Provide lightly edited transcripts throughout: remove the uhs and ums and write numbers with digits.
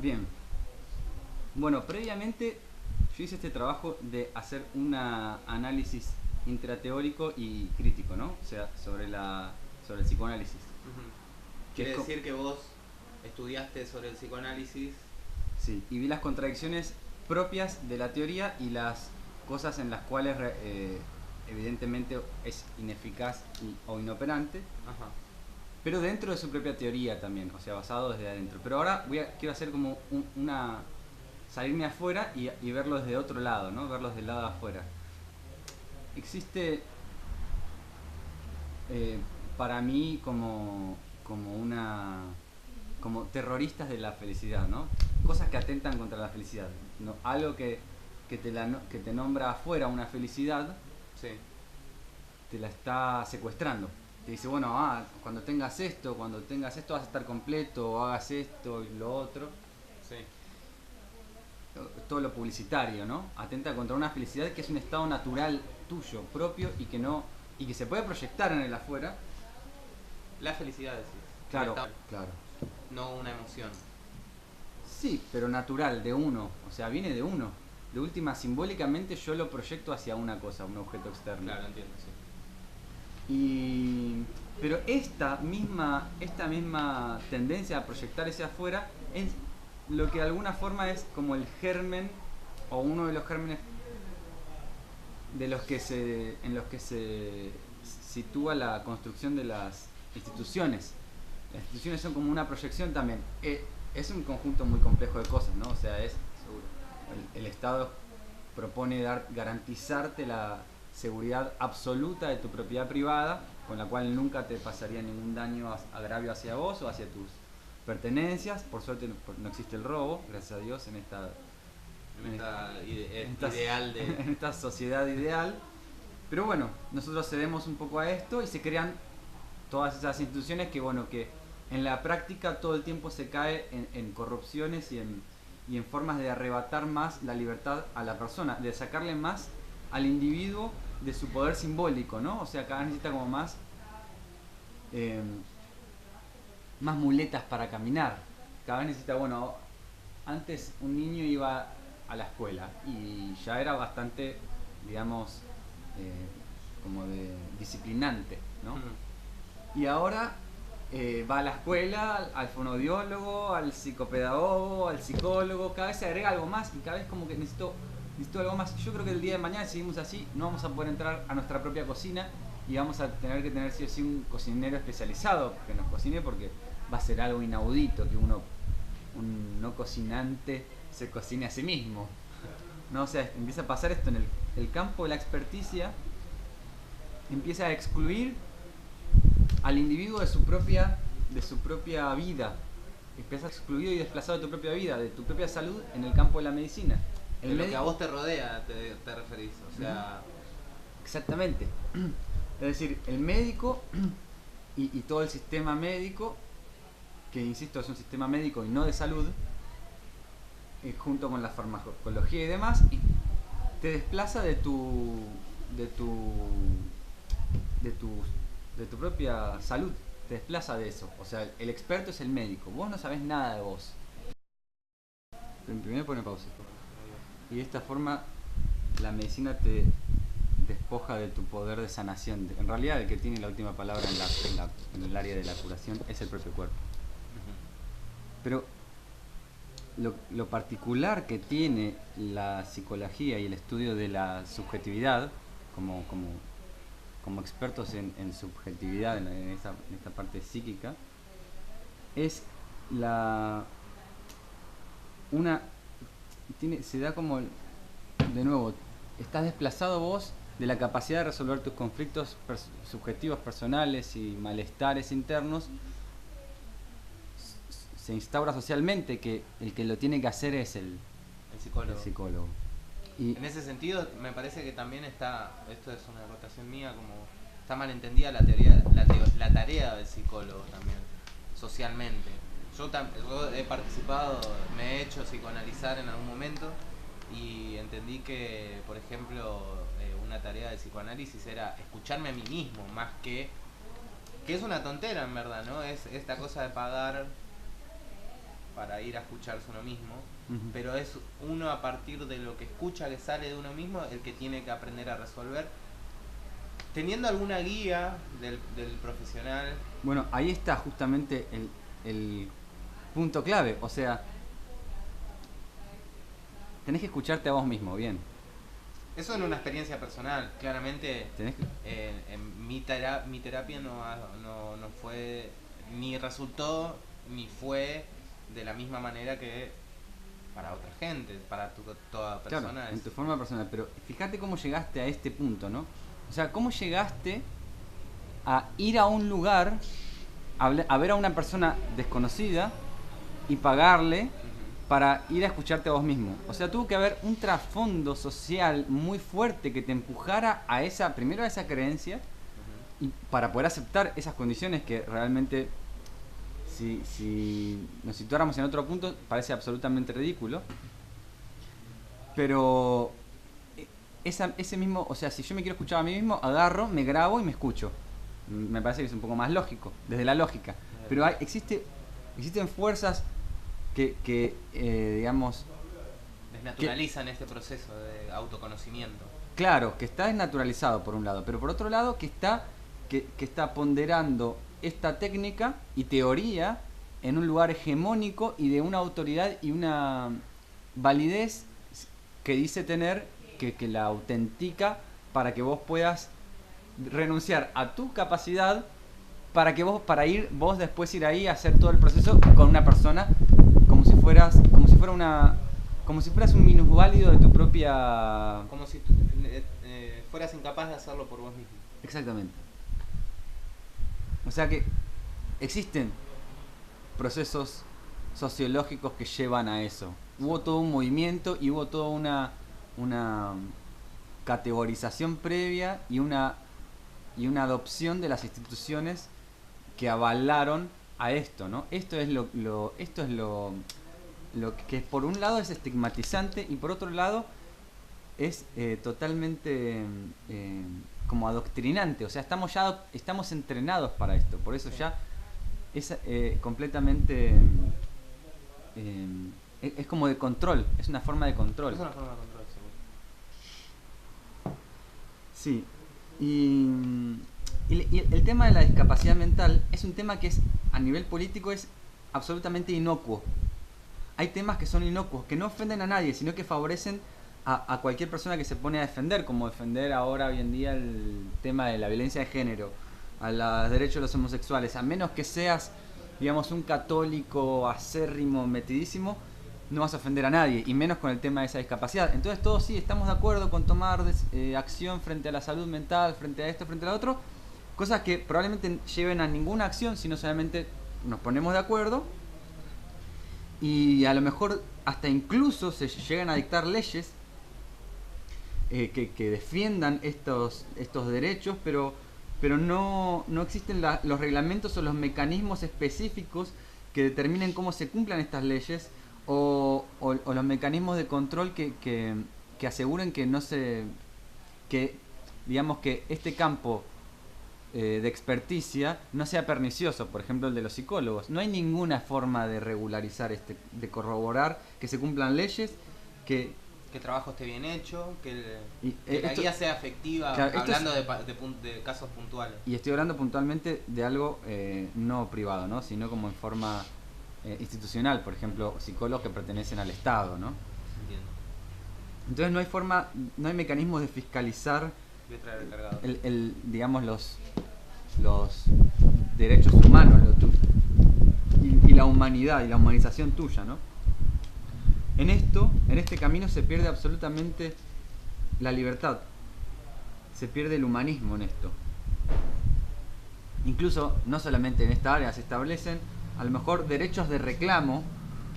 Bien. Bueno, previamente yo hice este trabajo de hacer un análisis intrateórico y crítico, ¿no? O sea, sobre el psicoanálisis. Ujú. Que es Quiere decir que vos estudiaste sobre el psicoanálisis. sí, y vi las contradicciones propias de la teoría y las cosas en las cuales evidentemente es ineficaz o inoperante, Ajá. pero dentro de su propia teoría también, o sea, basado desde adentro. Pero ahora quiero hacer como una salirme afuera y verlo desde otro lado, ¿no? Verlo desde el lado de afuera. Existe eh, para mí como una como terroristas de la felicidad, ¿no? Cosas que atentan contra la felicidad, ¿no? Algo que te nombra afuera una felicidad, Sí, te la está secuestrando. Te dice, bueno, cuando tengas esto vas a estar completo, o hagas esto y lo otro. sí. Todo lo publicitario, ¿no? Atenta contra una felicidad que es un estado natural tuyo, propio y que no y que se puede proyectar en el afuera. La felicidad decís. Un Claro, estado, claro. no una emoción. Sí, pero natural, de uno. O sea, viene de uno. De última, simbólicamente yo lo proyecto hacia una cosa, un objeto externo. Claro, entiendo, sí. Y... Pero esta misma tendencia a proyectar hacia afuera es lo que de alguna forma es como el germen o uno de los gérmenes en los que se sitúa la construcción de las instituciones. Las instituciones son como una proyección también. Es un conjunto muy complejo de cosas, ¿no? O sea, el Estado propone garantizarte la seguridad absoluta de tu propiedad privada, con la cual nunca te pasaría ningún daño, agravio hacia vos o hacia tus pertenencias. Por suerte no existe el robo, gracias a Dios, En esta en esta, ideal de. en esta sociedad ideal. Pero bueno, nosotros cedemos un poco a esto y se crean todas esas instituciones que, bueno, que en la práctica todo el tiempo se cae en corrupciones y en formas de arrebatar más la libertad a la persona, de sacarle más al individuo de su poder simbólico, ¿no? O sea, cada vez necesita como eh, más muletas para caminar. Cada vez necesita, bueno, antes un niño iba a la escuela y ya era bastante, digamos, eh, como de disciplinante, ¿no? Ujú. Y ahora va a la escuela, al fonodiólogo, al psicopedagogo, al psicólogo, cada vez se agrega algo más y cada vez como que necesito algo más. Yo creo que el día de mañana, si seguimos así, no vamos a poder entrar a nuestra propia cocina y vamos a tener que tener sí o sí un cocinero especializado que nos cocine porque va a ser algo inaudito que un no cocinante se cocine a sí mismo. No, o sea, empieza a pasar esto en el campo de la experticia, empieza a excluir al individuo de su propia vida. Empiezas excluido y desplazado de tu propia vida, de tu propia salud en el campo de la medicina. De El lo que a médico, vos te rodea, te referís. O sea. exactamente. Es decir, el médico y todo el sistema médico, que insisto es un sistema médico y no de salud, junto con la farmacología y demás, y te desplaza de tu de tu de tu propia salud, te desplaza de eso. O sea, el experto es el médico, vos no sabés nada de vos. Primero pone pausa. Y de esta forma la medicina te despoja de tu poder de sanación. En realidad el que tiene la última palabra en el área de la curación es el propio cuerpo. Ujú. Pero lo particular que tiene la psicología y el estudio de la subjetividad, como expertos en subjetividad, en esta parte psíquica, es la una se da como de nuevo, estás desplazado vos de la capacidad de resolver tus conflictos subjetivos personales y malestares internos. Se instaura socialmente que el que lo tiene que hacer es El el psicólogo. psicólogo. Y En ese sentido, me parece que también está, esto es una acotación mía, como está mal entendida la teoría, la tarea del psicólogo también, socialmente. Yo he participado, me he hecho psicoanalizar en algún momento y entendí que, por ejemplo, una tarea del psicoanálisis era escucharme a mí mismo, más que es una tontera en verdad, ¿no? Es esta cosa de para ir a escucharse uno mismo, Ujú. pero es uno a partir de lo que escucha que sale de uno mismo el que tiene que aprender a resolver, teniendo alguna guía del profesional. Bueno, ahí está justamente el punto clave. O sea, tenés que escucharte a vos mismo, bien. Eso en una experiencia personal, claramente. Tenés que... En mi terapia no fue, ni resultó, ni fue de la misma manera que para otra gente, para toda persona. Claro, en tu forma personal. Pero fíjate cómo llegaste a este punto, ¿no? O sea, cómo llegaste a ir a un lugar, a ver a una persona desconocida y pagarle Ujú, para ir a escucharte a vos mismo. O sea, tuvo que haber un trasfondo social muy fuerte que te empujara a esa, primero a esa creencia, ujú. y para poder aceptar esas condiciones que realmente, si nos situáramos en otro punto, parece absolutamente ridículo. Pero ese mismo, o sea, si yo me quiero escuchar a mí mismo, agarro, me grabo y me escucho. Me parece que es un poco más lógico, desde la lógica. Pero existen fuerzas que digamos, Desnaturalizan este proceso de autoconocimiento. claro, que está desnaturalizado por un lado, pero por otro lado que está ponderando esta técnica y teoría en un lugar hegemónico y de una autoridad y una validez que dice tener, que la autentica para que vos puedas renunciar a tu capacidad para ir vos después ir ahí a hacer todo el proceso con una persona como si fueras un minusválido de tu propia... Como si fueras incapaz de hacerlo por vos mismo. Exactamente. O sea que existen procesos sociológicos que llevan a eso. Hubo todo un movimiento y hubo toda una categorización previa y una adopción de las instituciones que avalaron a esto, ¿no? Esto es lo que por un lado es estigmatizante y por otro lado es totalmente como adoctrinante. O sea, estamos entrenados para esto. Por eso ya es completamente es como de control, es una forma de control. Es una forma de control, seguro. Sí. Y el tema de la discapacidad mental es un tema que es a nivel político es absolutamente inocuo. Hay temas que son inocuos, que no ofenden a nadie, sino que favorecen a cualquier persona que se pone a defender, como defender ahora hoy en día el tema de la violencia de género, a los derechos de los homosexuales. A menos que seas, digamos, un católico acérrimo, metidísimo, no vas a ofender a nadie, y menos con el tema de esa discapacidad. Entonces todos sí estamos de acuerdo con tomar acción frente a la salud mental, frente a esto, frente a lo otro, cosas que probablemente lleven a ninguna acción, sino solamente nos ponemos de acuerdo y a lo mejor hasta incluso se llegan a dictar leyes que defiendan estos derechos, pero no existen los reglamentos o los mecanismos específicos que determinen cómo se cumplan estas leyes o los mecanismos de control que aseguren que no se... que digamos que este campo de experticia no sea pernicioso, por ejemplo el de los psicólogos. No hay ninguna forma de regularizar de corroborar que se cumplan leyes, que el trabajo esté bien hecho, que la esto, guía sea efectiva, claro, hablando de casos puntuales. Y estoy hablando puntualmente de algo no privado, ¿no? Sino como en forma institucional, por ejemplo, psicólogos que pertenecen al Estado, ¿no? Entiendo. Entonces no hay mecanismos de fiscalizar Voy a traer el cargador. digamos los derechos humanos y la humanidad y la humanización tuya, ¿no? En este camino se pierde absolutamente la libertad, se pierde el humanismo en esto. Incluso no solamente en esta área se establecen a lo mejor derechos de reclamo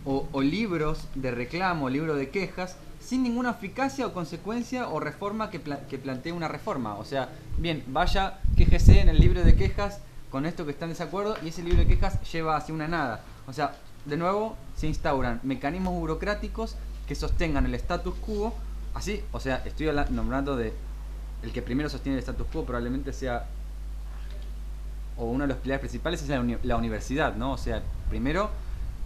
o libros de reclamo, libros de quejas sin ninguna eficacia o consecuencia o reforma que plantee una reforma. O sea, bien, vaya, quéjese en el libro de quejas con esto que está en desacuerdo y ese libro de quejas lleva hacia una nada. O sea, de nuevo se instauran mecanismos burocráticos que sostengan el status quo. Así, o sea, estoy nombrando de el que primero sostiene el status quo probablemente sea, o uno de los pilares principales es la universidad, ¿no? O sea, primero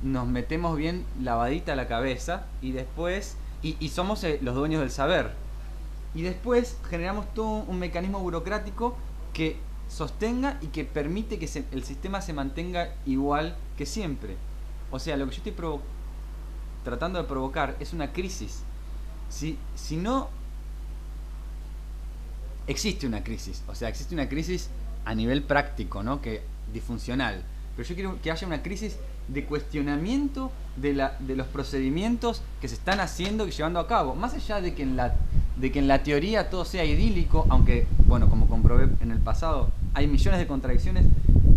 nos metemos bien lavadita la cabeza y después, y somos los dueños del saber. Y después generamos todo un mecanismo burocrático que sostenga y que permite que el sistema se mantenga igual que siempre. O sea, lo que yo estoy tratando de provocar es una crisis. Si no existe una crisis, o sea, existe una crisis a nivel práctico, ¿no? Que disfuncional. Pero yo quiero que haya una crisis de cuestionamiento de los procedimientos que se están haciendo y llevando a cabo. Más allá de que en la teoría todo sea idílico, aunque, bueno, como comprobé en el pasado, hay millones de contradicciones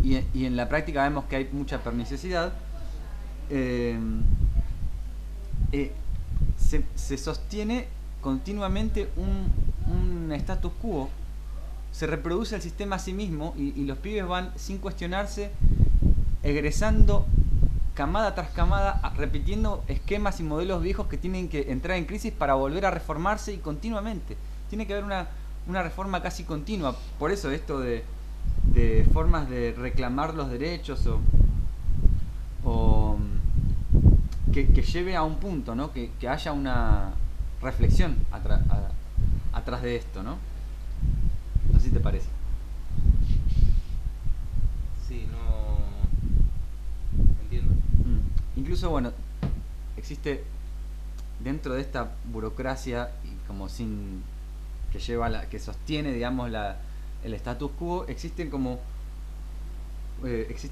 y en la práctica vemos que hay mucha perniciosidad. Se sostiene continuamente un status quo, se reproduce el sistema a sí mismo y los pibes van sin cuestionarse egresando camada tras camada, repitiendo esquemas y modelos viejos que tienen que entrar en crisis para volver a reformarse y continuamente. Tiene que haber una reforma casi continua. Por eso esto de formas de reclamar los derechos o que lleve a un punto, ¿no? Que haya una reflexión atrás de esto, ¿no? No sé si te parece. Sí, no entiendo. Incluso, bueno, existe dentro de esta burocracia y como sin que lleva que sostiene, digamos, el status quo, existe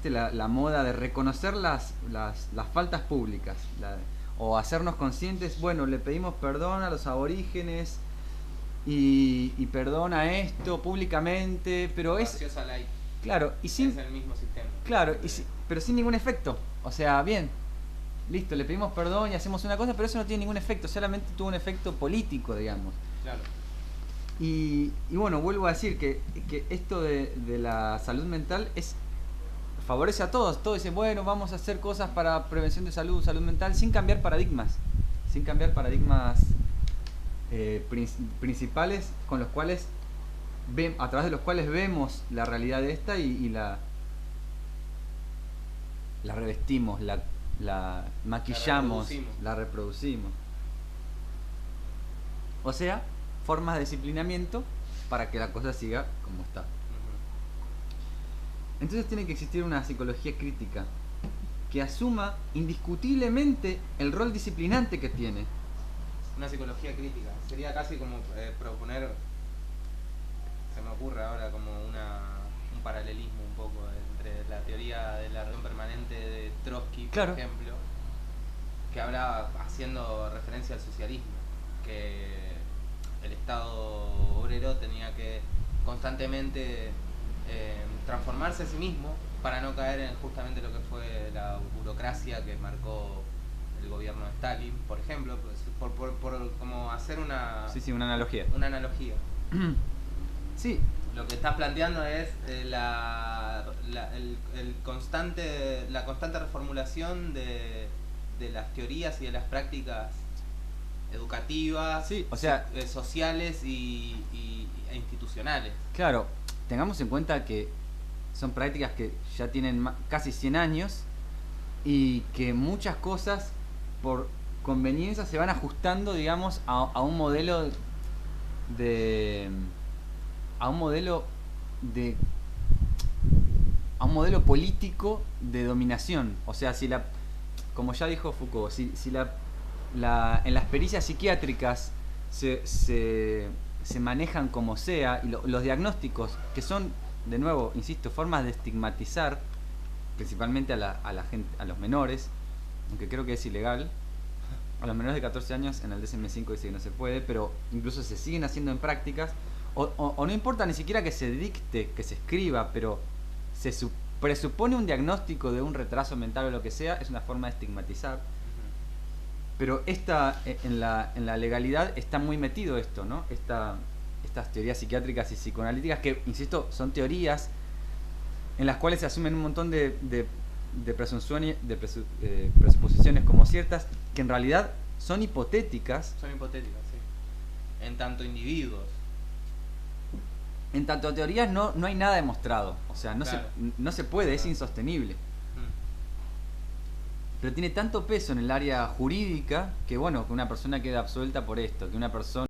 la moda de reconocer las faltas públicas o hacernos conscientes. Bueno, le pedimos perdón a los aborígenes y perdón a esto públicamente, pero es claro, y sin, es el mismo sistema. Claro, pero sin ningún efecto. O sea, bien, listo, le pedimos perdón y hacemos una cosa, pero eso no tiene ningún efecto, solamente tuvo un efecto político, digamos. Claro. Y bueno, vuelvo a decir que esto de la salud mental favorece a todos. Todos dicen, bueno, vamos a hacer cosas para prevención de salud mental, sin cambiar paradigmas. Sin cambiar paradigmas principales con los cuales a través de los cuales vemos la realidad de esta y la revestimos, la maquillamos, la reproducimos. O sea, formas de disciplinamiento para que la cosa siga como está. Entonces tiene que existir una psicología crítica que asuma indiscutiblemente el rol disciplinante que tiene. Una psicología crítica. Sería casi como proponer, se me ocurre ahora como un paralelismo un poco entre la teoría de la reunión permanente de Trotsky, claro, por ejemplo, que hablaba haciendo referencia al socialismo, que el Estado obrero tenía que constantemente transformarse a sí mismo para no caer en justamente lo que fue la burocracia que marcó el gobierno de Stalin, por ejemplo, por como hacer una analogía. Una analogía. Sí. Lo que estás planteando es la constante reformulación de las teorías y de las prácticas educativas, sí, o sea, sociales e institucionales. Claro, tengamos en cuenta que son prácticas que ya tienen casi 100 años y que muchas cosas por conveniencia se van ajustando, digamos, a un modelo político de dominación. O sea, como ya dijo Foucault, si en las pericias psiquiátricas se manejan como sea, y los diagnósticos, que son, de nuevo, insisto, formas de estigmatizar principalmente a la gente, a los menores, aunque creo que es ilegal. A los menores de 14 años en el DSM-5 dice que no se puede, pero incluso se siguen haciendo en prácticas, o no importa ni siquiera que se dicte, que se escriba, pero se presupone un diagnóstico de un retraso mental o lo que sea, es una forma de estigmatizar. Pero en la legalidad está muy metido esto, ¿no? Estas teorías psiquiátricas y psicoanalíticas que, insisto, son teorías en las cuales se asumen un montón de presuposiciones como ciertas, que en realidad son hipotéticas. Son hipotéticas, sí. En tanto individuos. En tanto teorías no hay nada demostrado. O sea, no se puede, es insostenible. pero tiene tanto peso en el área jurídica que bueno, que una persona queda absuelta por esto, que una persona